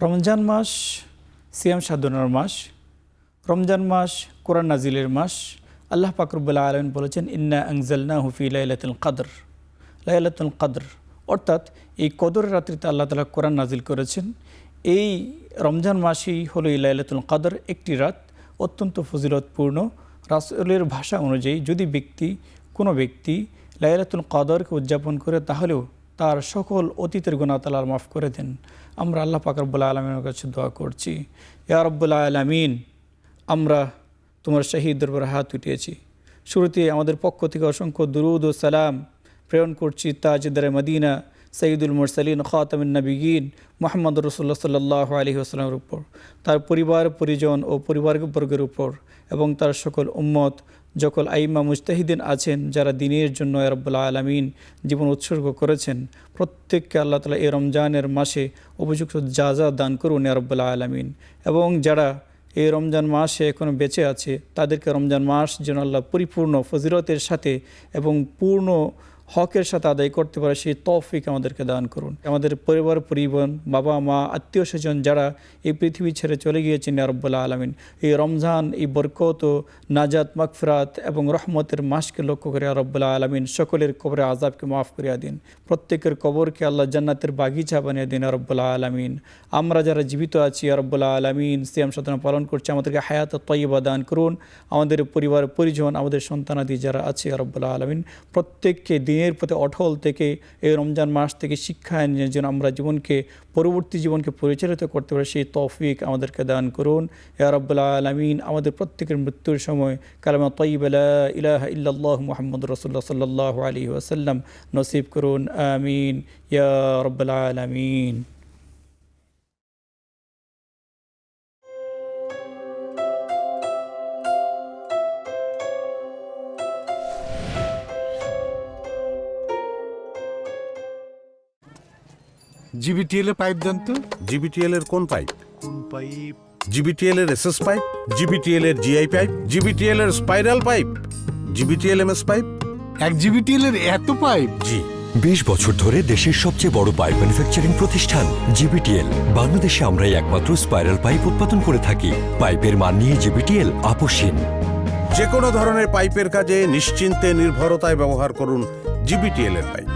রমজান মাস সিয়াম সাধনার মাস, রমজান মাস কোরআন নাজিলের মাস। আল্লাহ পাক রব্বুল আলামিন বলেছেন, ইন্না আনজালনাহু ফি লাইলাতুল কদর। লাইলাতুল কদর অর্থাৎ এই কদরের রাত্রিতে আল্লাহ তাআলা কোরআন নাজিল করেছেন। এই রমজান মাসই হলো এই লাইলাতুল কদর, একটি রাত অত্যন্ত ফজিলতপূর্ণ। রাসূলের ভাষা অনুযায়ী যদি কোনো ব্যক্তি লাইলাতুল কদরকে উদযাপন করে তাহলেও তার সকল অতীতের গুনাহ তাআলা মাফ করে দেন। আমরা আল্লাহ পাক রব্বুল আলামিনের কাছে দোয়া করছি, ইয়া রব্বুল আলামিন, আমরা তোমার শাহী দরবারে হাত উঠিয়েছি। শুরুতে আমাদের পক্ষ থেকে অসংখ্য দুরুদ ও সালাম প্রেরণ করছি তাজদারে মদিনা সৈয়দুল মুরসালিন খাতামুন নবিয়্যিন মুহাম্মদ রাসূলুল্লাহ সাল্লাল্লাহু আলাইহি ওয়াসাল্লামের উপর, তার পরিবার পরিজন ও পরিবারবর্গের উপর এবং তার সকল উম্মত, যখন আইম্মা মুজতাহিদিন আছেন যারা দ্বীনের জন্য ইয়া রাব্বুল আলামিন জীবন উৎসর্গ করেছেন, প্রত্যেককে আল্লাহ তাআলা এই রমজানের মাসে উপযুক্ত জাযা দান করুন ইয়া রাব্বুল আলামিন। এবং যারা এই রমজান মাসে এখনও বেঁচে আছে তাদেরকে রমজান মাস যেন আল্লাহ পরিপূর্ণ ফজিলতের সাথে এবং পূর্ণ হকের সাথে আদায় করতে পারে সেই তৌফিক আমাদেরকে দান করুন। আমাদের পরিবার পরিজন, বাবা মা, আত্মীয় স্বজন যারা এই পৃথিবী ছেড়ে চলে গিয়েছেন ইয়া রাব্বুল আলামিন, এই রমজান এই বরকত ও নাজাত মাগফিরাত এবং রহমতের মাসকে লক্ষ্য করে ইয়া রাব্বুল আলামিন সকলের কবরে আযাবকে মাফ করিয়া দিন, প্রত্যেকের কবরকে আল্লাহ জান্নাতের বাগিচা বানিয়ে দিন ইয়া রাব্বুল আলামিন। আমরা যারা জীবিত আছি ইয়া রাব্বুল আলামিন সিয়াম সাধনা পালন করছি, আমাদেরকে হায়াত তাইয়্যিবা দান করুন। আমাদের পরিবার পরিজন, আমাদের সন্তানাদি যারা আছে ইয়া রাব্বুল আলামিন, প্রত্যেককে দিনের প্রতি অটল থেকে এই রমজান মাস থেকে শিক্ষা নিয়ে যেন আমরা জীবনকে পরবর্তী জীবনকে পরিচালিত করতে পারি সেই তৌফিক আমাদেরকে দান করুন ইয়া রাব্বুল আলামিন। আমাদের প্রত্যেকের মৃত্যুর সময় কালেমা তাইয়্যিবা লা ইলাহা ইল্লাল্লাহ মুহাম্মাদুর রাসূলুল্লাহ সাল্লাল্লাহু আলাইহি ওয়াসাল্লাম নসিব করুন, আমিন ইয়া রাব্বুল আলামিন। জিবিটিএল এর পাইপ দেন তো। জিবিটিএল এর কোন পাইপ? জিবিটিএল এর এসএস পাইপ, জিবিটিএল এর জিআই পাইপ, জিবিটিএল এর স্পাইরাল পাইপ, জিবিটিএল এমএস পাইপ। এক জিবিটিএল এর এত পাইপ? জি। 20 বছর ধরে দেশের সবচেয়ে বড় পাইপ ম্যানুফ্যাকচারিং প্রতিষ্ঠান জিবিটিএল। বাংলাদেশে আমরাই একমাত্র স্পাইরাল পাইপ উৎপাদন করে থাকি। পাইপের মান নিয়ে জিবিটিএল আপোষহীন। যে কোনো ধরনের পাইপের কাজে নিশ্চিন্তে নির্ভরতায় ব্যবহার করুন জিবিটিএল এর পাইপ।